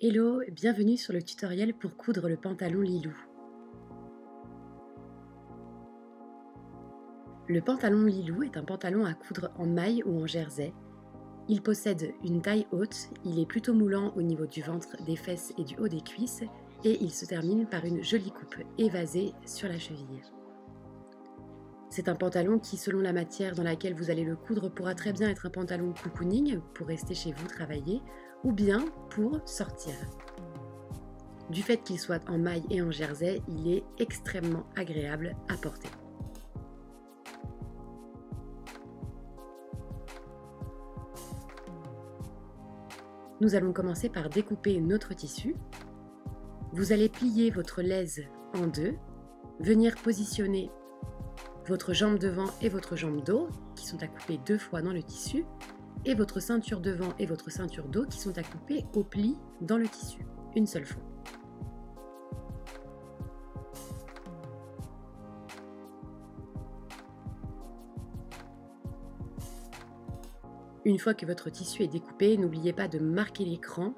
Hello, bienvenue sur le tutoriel pour coudre le pantalon Lilou. Le pantalon Lilou est un pantalon à coudre en maille ou en jersey. Il possède une taille haute, il est plutôt moulant au niveau du ventre, des fesses et du haut des cuisses et il se termine par une jolie coupe évasée sur la cheville. C'est un pantalon qui, selon la matière dans laquelle vous allez le coudre, pourra très bien être un pantalon cocooning pour rester chez vous travailler ou bien pour sortir. Du fait qu'il soit en maille et en jersey, il est extrêmement agréable à porter. Nous allons commencer par découper notre tissu. Vous allez plier votre laise en deux, venir positionner votre jambe devant et votre jambe dos, qui sont à couper 2 fois dans le tissu, et votre ceinture devant et votre ceinture dos, qui sont à couper au pli dans le tissu, une seule fois. Une fois que votre tissu est découpé, n'oubliez pas de marquer les crans.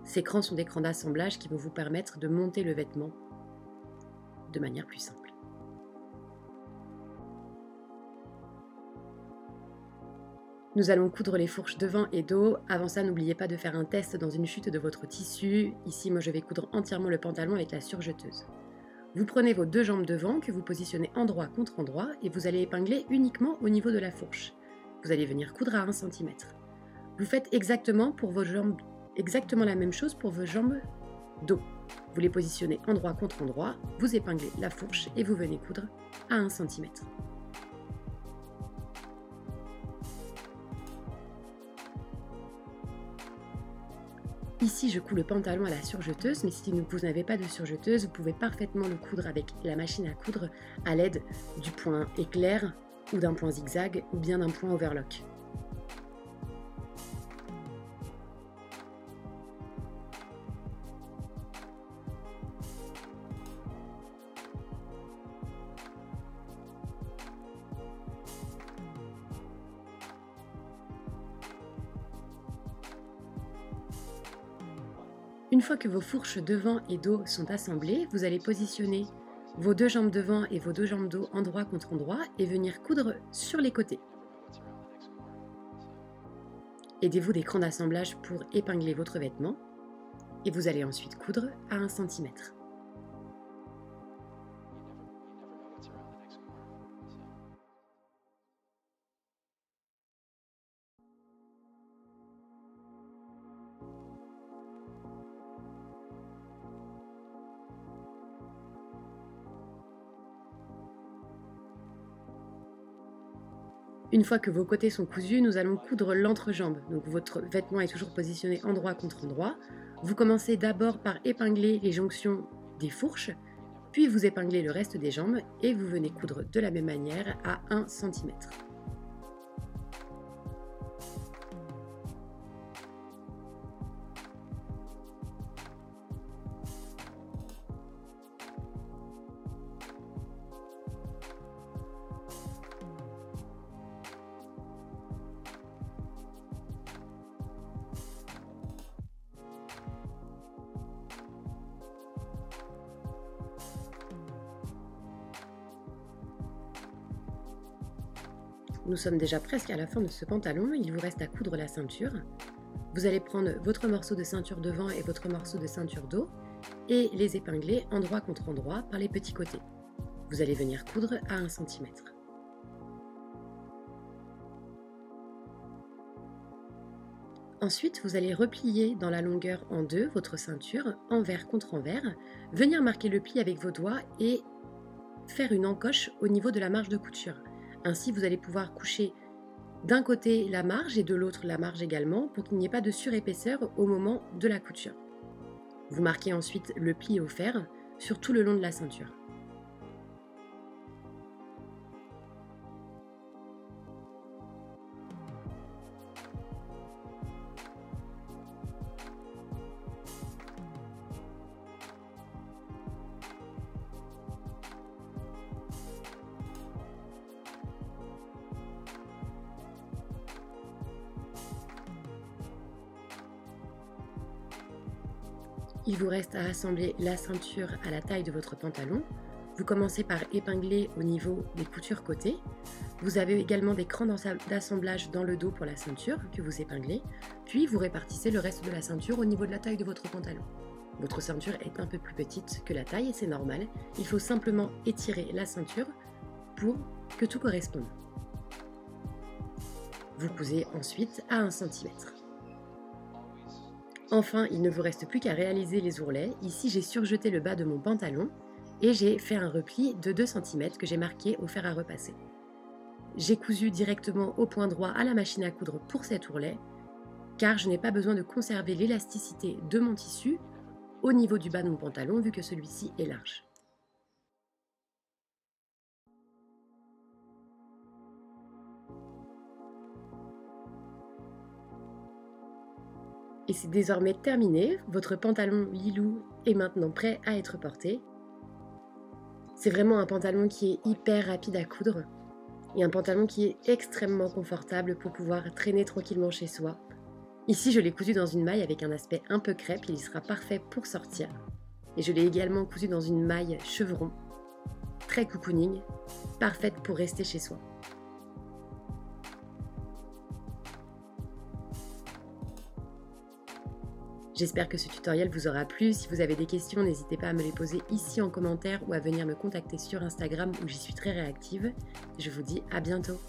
Ces crans sont des crans d'assemblage qui vont vous permettre de monter le vêtement de manière plus simple. Nous allons coudre les fourches devant et dos. Avant ça, n'oubliez pas de faire un test dans une chute de votre tissu. Ici, moi, je vais coudre entièrement le pantalon avec la surjeteuse. Vous prenez vos 2 jambes devant que vous positionnez endroit contre endroit et vous allez épingler uniquement au niveau de la fourche. Vous allez venir coudre à 1 cm. Vous faites exactement la même chose pour vos jambes dos. Vous les positionnez endroit contre endroit, vous épinglez la fourche et vous venez coudre à 1 cm. Ici, je couds le pantalon à la surjeteuse, mais si vous n'avez pas de surjeteuse, vous pouvez parfaitement le coudre avec la machine à coudre à l'aide du point éclair ou d'un point zigzag ou bien d'un point overlock. Une fois que vos fourches devant et dos sont assemblées, vous allez positionner vos 2 jambes devant et vos 2 jambes dos endroit contre endroit et venir coudre sur les côtés. Aidez-vous des crans d'assemblage pour épingler votre vêtement et vous allez ensuite coudre à 1 cm. Une fois que vos côtés sont cousus, nous allons coudre l'entrejambe. Donc votre vêtement est toujours positionné endroit contre endroit. Vous commencez d'abord par épingler les jonctions des fourches, puis vous épinglez le reste des jambes et vous venez coudre de la même manière à 1 cm. Nous sommes déjà presque à la fin de ce pantalon, il vous reste à coudre la ceinture. Vous allez prendre votre morceau de ceinture devant et votre morceau de ceinture dos et les épingler endroit contre endroit par les petits côtés. Vous allez venir coudre à 1 cm. Ensuite, vous allez replier dans la longueur en deux votre ceinture, envers contre envers, venir marquer le pli avec vos doigts et faire une encoche au niveau de la marge de couture. Ainsi, vous allez pouvoir coucher d'un côté la marge et de l'autre la marge également pour qu'il n'y ait pas de surépaisseur au moment de la couture. Vous marquez ensuite le pli au fer sur tout le long de la ceinture. il vous reste à assembler la ceinture à la taille de votre pantalon. Vous commencez par épingler au niveau des coutures côté. Vous avez également des crans d'assemblage dans le dos pour la ceinture que vous épinglez. Puis vous répartissez le reste de la ceinture au niveau de la taille de votre pantalon. Votre ceinture est un peu plus petite que la taille et c'est normal. Il faut simplement étirer la ceinture pour que tout corresponde. Vous cousez ensuite à 1 cm. Enfin, il ne vous reste plus qu'à réaliser les ourlets. Ici, j'ai surjeté le bas de mon pantalon et j'ai fait un repli de 2 cm que j'ai marqué au fer à repasser. J'ai cousu directement au point droit à la machine à coudre pour cet ourlet, car je n'ai pas besoin de conserver l'élasticité de mon tissu au niveau du bas de mon pantalon vu que celui-ci est large. Et c'est désormais terminé, votre pantalon Lilou est maintenant prêt à être porté. C'est vraiment un pantalon qui est hyper rapide à coudre et un pantalon qui est extrêmement confortable pour pouvoir traîner tranquillement chez soi. Ici, je l'ai cousu dans une maille avec un aspect un peu crêpe, il sera parfait pour sortir. Et je l'ai également cousu dans une maille chevron, très cocooning, parfaite pour rester chez soi. J'espère que ce tutoriel vous aura plu. Si vous avez des questions, n'hésitez pas à me les poser ici en commentaire ou à venir me contacter sur Instagram où j'y suis très réactive. Je vous dis à bientôt.